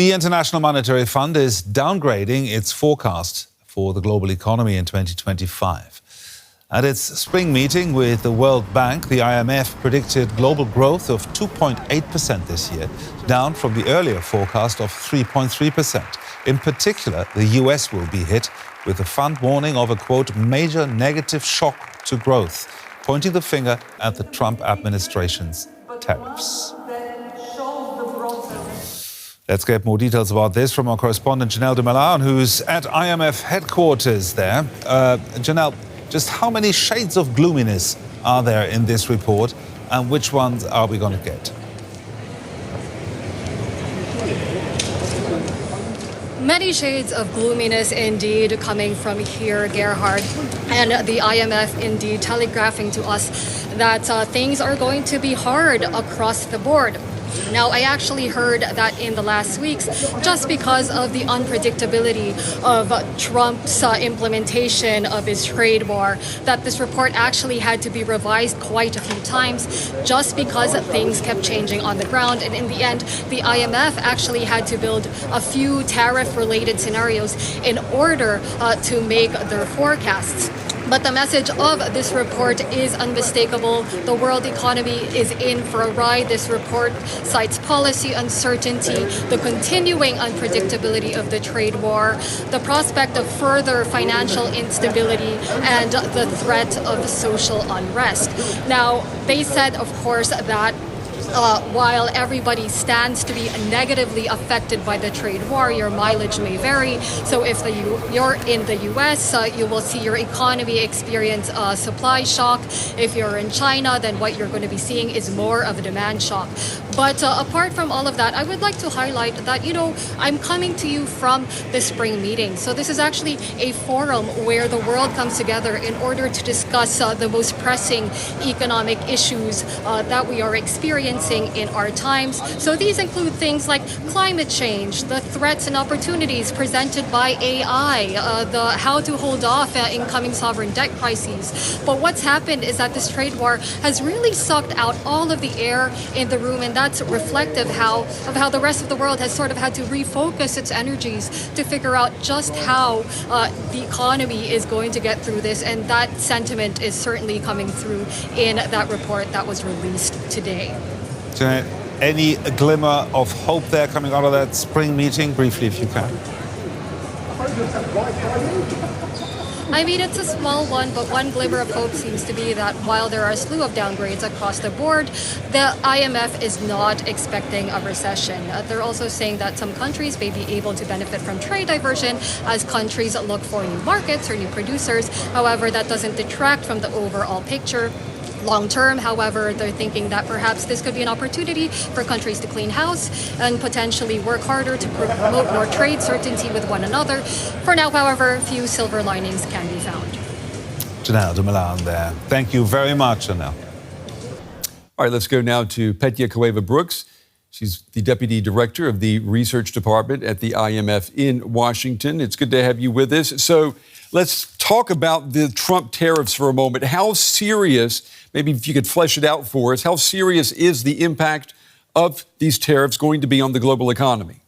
The International Monetary Fund is downgrading its forecast for the global economy in 2025. At its spring meeting with the World Bank, the IMF predicted global growth of 2.8% this year, down from the earlier forecast of 3.3%. In particular, the US will be hit, with the fund warning of a, quote, major negative shock to growth, pointing the finger at the Trump administration's tariffs. Let's get more details about this from our correspondent Janelle Dumalaon, who's at IMF headquarters there. Janelle, just how many shades of gloominess are there in this report, and which ones are we going to get? Many shades of gloominess indeed coming from here, Gerhard, and the IMF indeed telegraphing to us that things are going to be hard across the board. Now, I actually heard that in the last weeks, just because of the unpredictability of Trump's implementation of his trade war, that this report actually had to be revised quite a few times just because things kept changing on the ground. And in the end, the IMF actually had to build a few tariff-related scenarios in order to make their forecasts. But the message of this report is unmistakable. The world economy is in for a ride. This report cites policy uncertainty, the continuing unpredictability of the trade war, the prospect of further financial instability, and the threat of social unrest. Now, they said, of course, that while everybody stands to be negatively affected by the trade war, your mileage may vary. So if you're in the US, you will see your economy experience a supply shock. If you're in China, then what you're going to be seeing is more of a demand shock. But apart from all of that, I would like to highlight that, I'm coming to you from the spring meeting. So this is actually a forum where the world comes together in order to discuss the most pressing economic issues that we are experiencing in our times. So these include things like climate change, the threats and opportunities presented by AI, the how to hold off incoming sovereign debt crises. But what's happened is that this trade war has really sucked out all of the air in the room, and that's reflective of how the rest of the world has sort of had to refocus its energies to figure out just how the economy is going to get through this, and that sentiment is certainly coming through in that report that was released today. Any glimmer of hope there coming out of that spring meeting? Briefly, if you can. I mean, it's a small one, but one glimmer of hope seems to be that while there are a slew of downgrades across the board, the IMF is not expecting a recession. They're also saying that some countries may be able to benefit from trade diversion as countries look for new markets or new producers. However, that doesn't detract from the overall picture. Long term, however, they're thinking that perhaps this could be an opportunity for countries to clean house and potentially work harder to promote more trade certainty with one another. For now, however, few silver linings can be found. Janelle Dumalaon there. Thank you very much, Janelle. All right, let's go now to Petya Koeva Brooks. She's the Deputy Director of the Research Department at the IMF in Washington. It's good to have you with us. So let's talk about the Trump tariffs for a moment. How serious, maybe if you could flesh it out for us, how serious is the impact of these tariffs going to be on the global economy?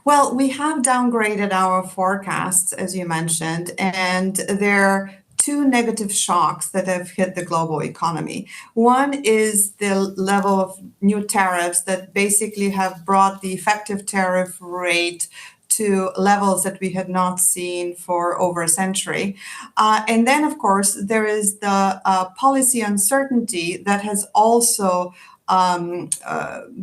Well, we have downgraded our forecasts, as you mentioned, and there are two negative shocks that have hit the global economy. One is the level of new tariffs that basically have brought the effective tariff rate to levels that we had not seen for over a century. And then, of course, there is the policy uncertainty that has also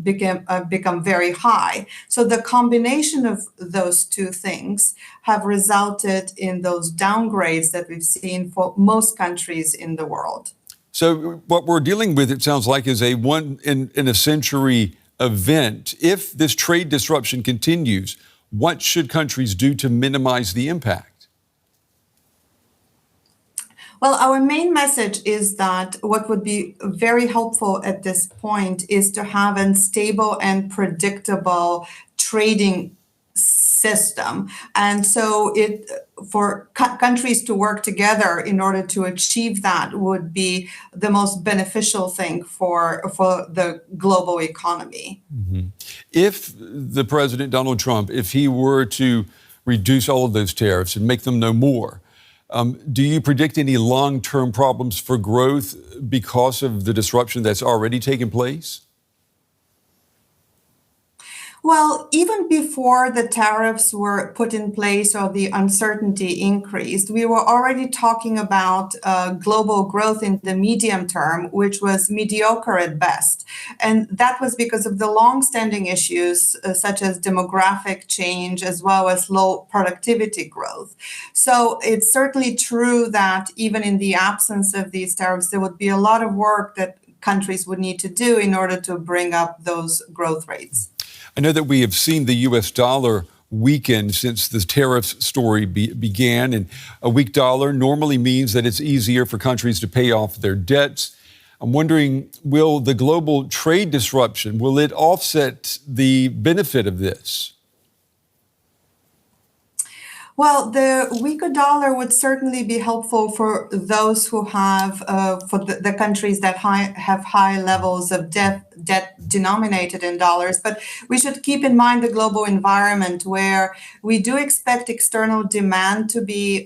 become very high. So the combination of those two things have resulted in those downgrades that we've seen for most countries in the world. So what we're dealing with, it sounds like, is a one in a century event. If this trade disruption continues, what should countries do to minimize the impact? Well, our main message is that what would be very helpful at this point is to have a stable and predictable trading system. And so for countries to work together in order to achieve that would be the most beneficial thing for the global economy. Mm-hmm. If the President, Donald Trump, if he were to reduce all of those tariffs and make them no more, do you predict any long-term problems for growth because of the disruption that's already taken place? Well, even before the tariffs were put in place or the uncertainty increased, we were already talking about global growth in the medium term, which was mediocre at best. And that was because of the long-standing issues such as demographic change as well as low productivity growth. So it's certainly true that even in the absence of these tariffs, there would be a lot of work that countries would need to do in order to bring up those growth rates. I know that we have seen the U.S. dollar weaken since the tariffs story began, and a weak dollar normally means that it's easier for countries to pay off their debts. I'm wondering, will the global trade disruption, will it offset the benefit of this? Well, the weaker dollar would certainly be helpful for those who have, for the countries that have high levels of debt denominated in dollars. But we should keep in mind the global environment where we do expect external demand to be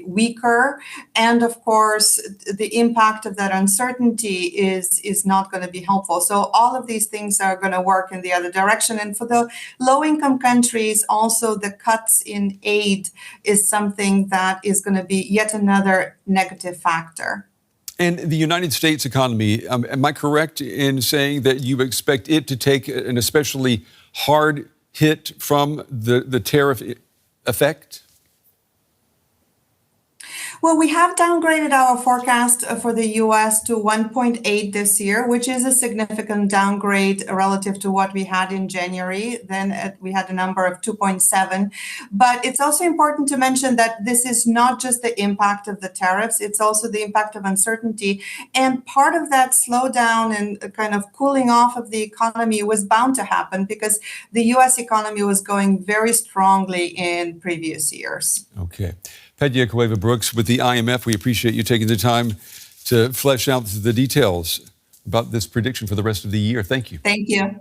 weaker, and of course the impact of that uncertainty is not going to be helpful. So all of these things are going to work in the other direction. And for the low-income countries, also the cuts in aid is something that is going to be yet another negative factor. And the United States economy, am I correct in saying that you expect it to take an especially hard hit from the tariff effect? Well, we have downgraded our forecast for the U.S. to 1.8 this year, which is a significant downgrade relative to what we had in January. Then we had a number of 2.7. But it's also important to mention that this is not just the impact of the tariffs, it's also the impact of uncertainty. And part of that slowdown and kind of cooling off of the economy was bound to happen because the U.S. economy was going very strongly in previous years. Okay. Petya Koeva Brooks with the IMF, we appreciate you taking the time to flesh out the details about this prediction for the rest of the year. Thank you. Thank you.